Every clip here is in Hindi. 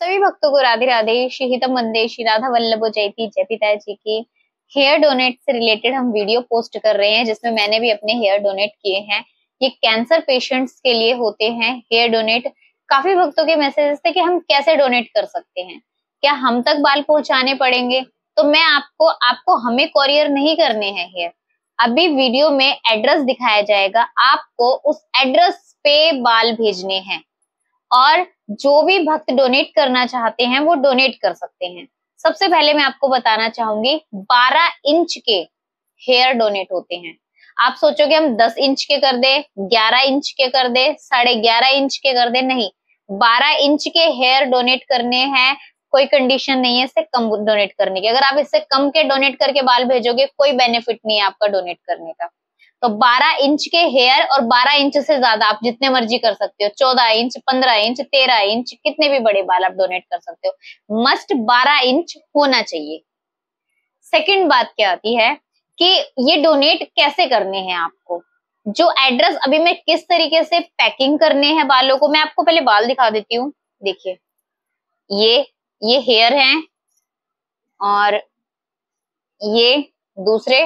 सभी भक्तों को राधे राधे। श्री हितम वंदे श्री राधा वल्लभो जयति जय पिता जी की। हेयर डोनेट से रिलेटेड हम वीडियो पोस्ट कर रहे हैं जिसमें मैंने भी अपने हेयर डोनेट किए हैं। ये कैंसर पेशेंट्स के लिए होते हैं हेयर डोनेट। काफी भक्तों के मैसेजेस थे कि हम कैसे डोनेट कर सकते हैं, क्या हम तक बाल पहुंचाने पड़ेंगे। तो मैं आपको हमें कोरियर नहीं करने हैं हेयर। अभी वीडियो में एड्रेस दिखाया जाएगा, आपको उस एड्रेस पे बाल भेजने हैं और जो भी भक्त डोनेट करना चाहते हैं वो डोनेट कर सकते हैं। सबसे पहले मैं आपको बताना चाहूंगी 12 इंच के हेयर डोनेट होते हैं। आप सोचोगे हम 10 इंच के कर दे, 11 इंच के कर दे, 11.5 इंच के कर दे, नहीं, 12 इंच के हेयर डोनेट करने हैं। कोई कंडीशन नहीं है इससे कम डोनेट करने की। अगर आप इससे कम के डोनेट करके बाल भेजोगे कोई बेनिफिट नहीं है आपका डोनेट करने का। तो 12 इंच के हेयर और 12 इंच से ज्यादा आप जितने मर्जी कर सकते हो, 14 इंच, 15 इंच, 13 इंच, कितने भी बड़े बाल आप डोनेट कर सकते हो। मस्ट 12 इंच होना चाहिए। सेकंड बात क्या आती है कि ये डोनेट कैसे करने हैं आपको। जो एड्रेस, अभी मैं किस तरीके से पैकिंग करने हैं बालों को, मैं आपको पहले बाल दिखा देती हूँ। देखिए ये हेयर हैं और ये दूसरे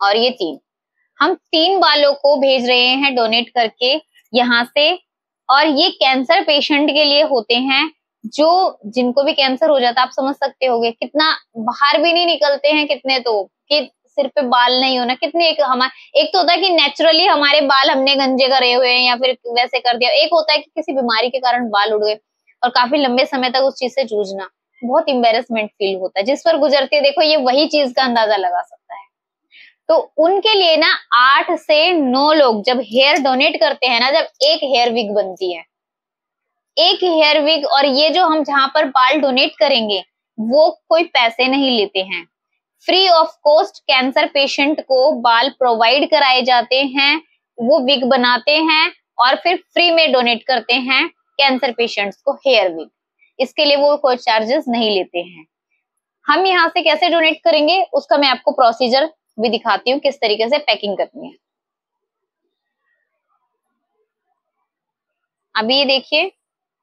और ये तीन। हम 3 बालों को भेज रहे हैं डोनेट करके यहाँ से। और ये कैंसर पेशेंट के लिए होते हैं जो जिनको भी कैंसर हो जाता है। आप समझ सकते होंगे कितना बाहर भी नहीं निकलते हैं कितने, तो कि सिर पे बाल नहीं होना कितने। एक तो होता है कि नेचुरली हमारे बाल हमने गंजे करे हुए हैं या फिर वैसे कर दिया। एक होता है कि किसी बीमारी के कारण बाल उड़ गए और काफी लंबे समय तक उस चीज से जूझना, बहुत एम्बेरसमेंट फील होता है। जिस पर गुजरते देखो ये वही चीज का अंदाजा लगा सकता है। तो उनके लिए ना 8 से 9 लोग जब हेयर डोनेट करते हैं ना, जब एक हेयर विग बनती है, एक हेयर विग। और ये जो हम जहां पर बाल डोनेट करेंगे वो कोई पैसे नहीं लेते हैं, free of cost cancer patient को बाल प्रोवाइड कराए जाते हैं। वो विग बनाते हैं और फिर फ्री में डोनेट करते हैं कैंसर पेशेंट्स को हेयर विग। इसके लिए वो कोई चार्जेस नहीं लेते हैं। हम यहाँ से कैसे डोनेट करेंगे उसका मैं आपको प्रोसीजर भी दिखाती हूँ, किस तरीके से पैकिंग करनी है। अभी ये देखिए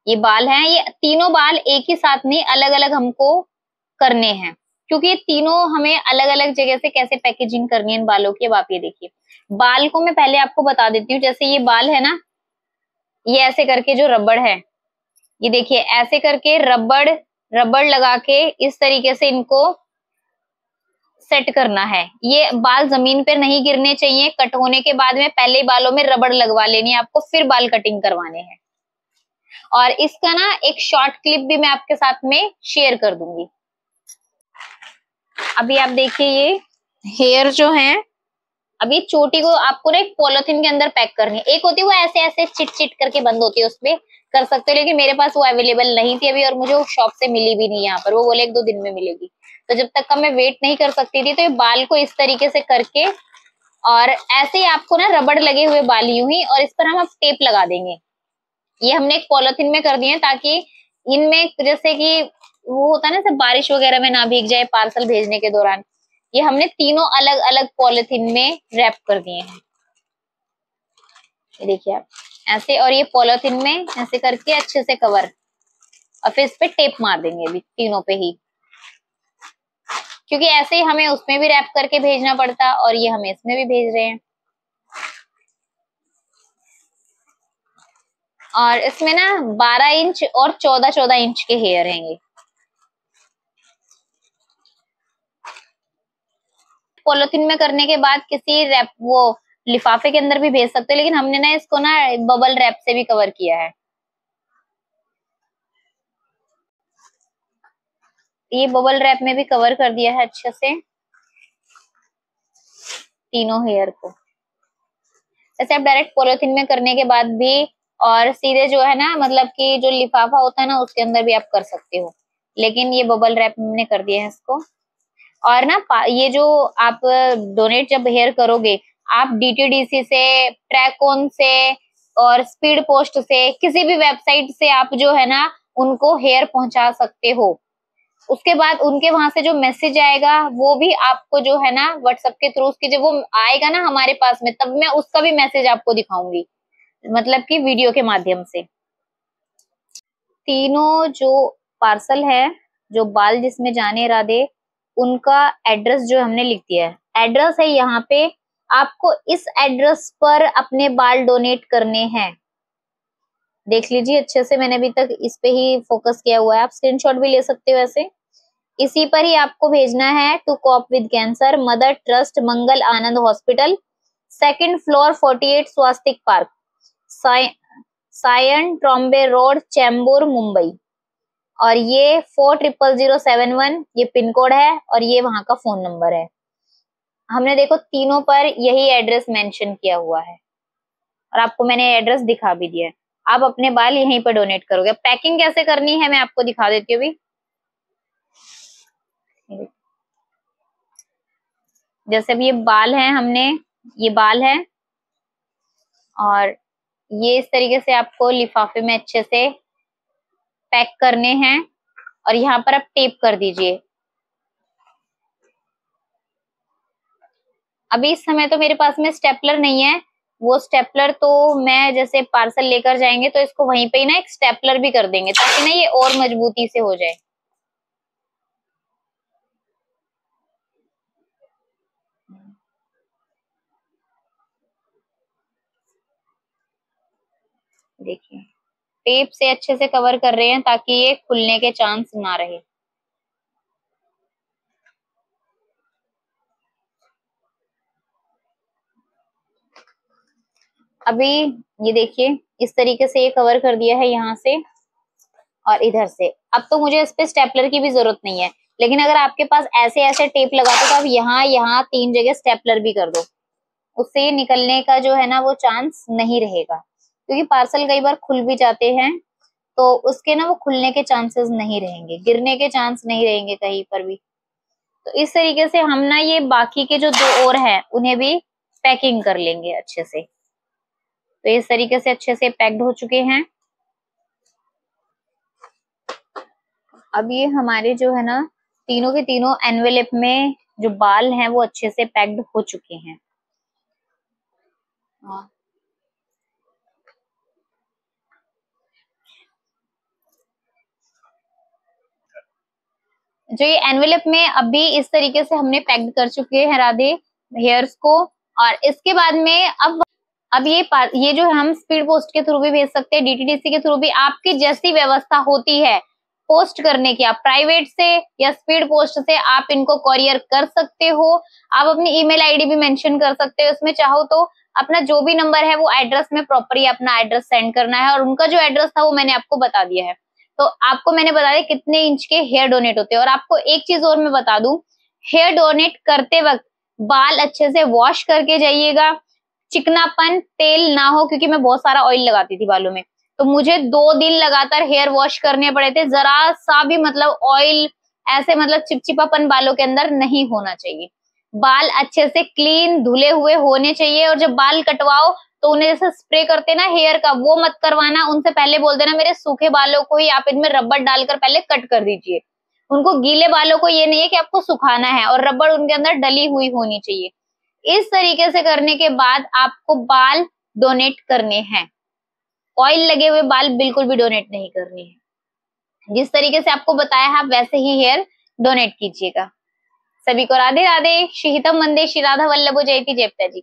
ये बाल हैं, ये तीनों बाल एक ही साथ नहीं अलग अलग हमको करने हैं, क्योंकि ये तीनों हमें अलग अलग जगह से कैसे पैकेजिंग करनी है इन बालों की। अब आप ये देखिए बाल को मैं पहले आपको बता देती हूँ। जैसे ये बाल है ना, ये ऐसे करके जो रबड़ है, ये देखिए ऐसे करके रबड़ रबड़ लगा के इस तरीके से इनको सेट करना है। ये बाल जमीन पे नहीं गिरने चाहिए। कट होने के बाद में पहले बालों में रबड़ लगवा लेनी है आपको, फिर बाल कटिंग करवाने हैं। और इसका ना एक शॉर्ट क्लिप भी मैं आपके साथ में शेयर कर दूंगी। अभी आप देखिए ये हेयर जो है, अभी चोटी को आपको ना एक पॉलिथीन के अंदर पैक करनी है। एक होती है वो ऐसे ऐसे चिट चिट करके बंद होती है, उसपे कर सकते हो, लेकिन मेरे पास वो अवेलेबल नहीं थी अभी और मुझे वो शॉप से मिली भी नहीं। यहाँ पर वो बोले 1-2 दिन में मिलेगी, तो जब तक का मैं वेट नहीं कर सकती थी। तो ये बाल को इस तरीके से करके और ऐसे ही आपको ना रबड़ लगे हुए बाल यूं ही, और इस पर हम अब टेप लगा देंगे। ये हमने एक पॉलिथीन में कर दिए ताकि इनमें जैसे कि वो होता है ना, सब बारिश वगैरह में ना भीग जाए पार्सल भेजने के दौरान। ये हमने तीनों अलग अलग पॉलिथीन में रैप कर दिए हैं। ये देखिए आप ऐसे, और ये पॉलिथीन में ऐसे करके अच्छे से कवर, और फिर इस पे टेप मार देंगे अभी तीनों पे ही, क्योंकि ऐसे ही हमें उसमें भी रैप करके भेजना पड़ता और ये हमें इसमें भी भेज रहे हैं। और इसमें ना 12 इंच और 14-14 इंच के हेयर हैं। पॉलिथीन में करने के बाद किसी रैप वो लिफाफे के अंदर भी भेज सकते हैं, लेकिन हमने ना इसको ना बबल रैप से भी कवर किया है। ये बबल रैप में भी कवर कर दिया है अच्छे से तीनों हेयर को। ऐसे आप डायरेक्ट पॉलिथीन में करने के बाद भी और सीधे जो है ना, मतलब कि जो लिफाफा होता है ना उसके अंदर भी आप कर सकते हो, लेकिन ये बबल रैप हमने कर दिया है इसको। और ना ये जो आप डोनेट जब हेयर करोगे, आप डीटीडीसी से, ट्रैकऑन से और स्पीड पोस्ट से, किसी भी वेबसाइट से आप जो है ना उनको हेयर पहुंचा सकते हो। उसके बाद उनके वहां से जो मैसेज आएगा वो भी आपको जो है ना व्हाट्सएप के थ्रू, उसकी जब वो आएगा ना हमारे पास में, तब मैं उसका भी मैसेज आपको दिखाऊंगी, मतलब कि वीडियो के माध्यम से। तीनों जो पार्सल है, जो बाल जिसमें जाने राधे, उनका एड्रेस जो हमने लिख दिया है। एड्रेस है यहाँ पे, आपको इस एड्रेस पर अपने बाल डोनेट करने हैं। देख लीजिए अच्छे से, मैंने अभी तक इस पे ही फोकस किया हुआ है, आप स्क्रीनशॉट भी ले सकते हो ऐसे। इसी पर ही आपको भेजना है। To cope with cancer, Mother Trust, Mangal Anand hospital, 2nd floor, 48 Swastik park, Sion Trombay road, Chembur, Mumbai. और ये 400071 ये पिन कोड है और ये वहां का फोन नंबर है। हमने देखो तीनों पर यही एड्रेस मेंशन किया हुआ है और आपको मैंने एड्रेस दिखा भी दिया है। आप अपने बाल यहीं पर डोनेट करोगे। पैकिंग कैसे करनी है मैं आपको दिखा देती हूँ अभी। जैसे अब ये बाल है, हमने ये बाल है और ये इस तरीके से आपको लिफाफे में अच्छे से पैक करने हैं और यहाँ पर आप टेप कर दीजिए। अभी इस समय तो मेरे पास में स्टेपलर नहीं है, वो स्टेपलर तो मैं जैसे पार्सल लेकर जाएंगे तो इसको वहीं पे ही ना एक स्टेपलर भी कर देंगे ताकि ना ये और मजबूती से हो जाए। देखिए टेप से अच्छे से कवर कर रहे हैं ताकि ये खुलने के चांस ना रहे। अभी ये देखिए इस तरीके से ये कवर कर दिया है यहाँ से और इधर से। अब तो मुझे इस पे स्टेपलर की भी जरूरत नहीं है, लेकिन अगर आपके पास ऐसे ऐसे टेप लगाते तो आप यहाँ यहाँ 3 जगह स्टेपलर भी कर दो, उससे निकलने का जो है ना वो चांस नहीं रहेगा, क्योंकि पार्सल कई बार खुल भी जाते हैं तो उसके ना वो खुलने के चांसेस नहीं रहेंगे, गिरने के चांस नहीं रहेंगे कहीं पर भी। तो इस तरीके से हम ना ये बाकी के जो 2 और हैं उन्हें भी पैकिंग कर लेंगे अच्छे से। तो इस तरीके से अच्छे से पैक्ड हो चुके हैं। अब ये हमारे जो है ना तीनों के तीनों एनवेलप में जो बाल हैं वो अच्छे से पैक्ड हो चुके हैं। जो ये एनवेलप में अभी इस तरीके से हमने पैक्ड कर चुके हैं राधे हेयर्स को। और इसके बाद में अब ये जो हम स्पीड पोस्ट के थ्रू भी भेज सकते हैं, डीटीडीसी के थ्रू भी, आपकी जैसी व्यवस्था होती है पोस्ट करने की, आप प्राइवेट से या स्पीड पोस्ट से आप इनको कोरियर कर सकते हो। आप अपनी ईमेल आईडी भी मेंशन कर सकते हो उसमें, चाहो तो अपना जो भी नंबर है वो एड्रेस में प्रॉपरली अपना एड्रेस सेंड करना है। और उनका जो एड्रेस था वो मैंने आपको बता दिया है। तो आपको मैंने बता दिया कितने इंच के हेयर डोनेट होते हैं। और आपको एक चीज और मैं बता दूं, हेयर डोनेट करते वक्त बाल अच्छे से वॉश करके जाइएगा, चिकनापन तेल ना हो, क्योंकि मैं बहुत सारा ऑयल लगाती थी बालों में, तो मुझे 2 दिन लगातार हेयर वॉश करने पड़े थे। जरा सा भी मतलब ऑयल ऐसे मतलब चिपचिपापन बालों के अंदर नहीं होना चाहिए। बाल अच्छे से क्लीन धुले हुए होने चाहिए। और जब बाल कटवाओ तो उन्हें जैसे स्प्रे करते ना हेयर का, वो मत करवाना। उनसे पहले बोल देना मेरे सूखे बालों को ही आप इनमें रबड़ डालकर पहले कट कर दीजिए। उनको गीले बालों को ये नहीं है कि आपको सुखाना है, और रबड़ उनके अंदर डली हुई होनी चाहिए। इस तरीके से करने के बाद आपको बाल डोनेट करने हैं। ऑयल लगे हुए बाल बिल्कुल भी डोनेट नहीं करने हैं। जिस तरीके से आपको बताया है आप वैसे ही हेयर डोनेट कीजिएगा। सभी को राधे राधे। श्री हितम वंदे श्री राधा वल्लभ जयती जय पिताजी।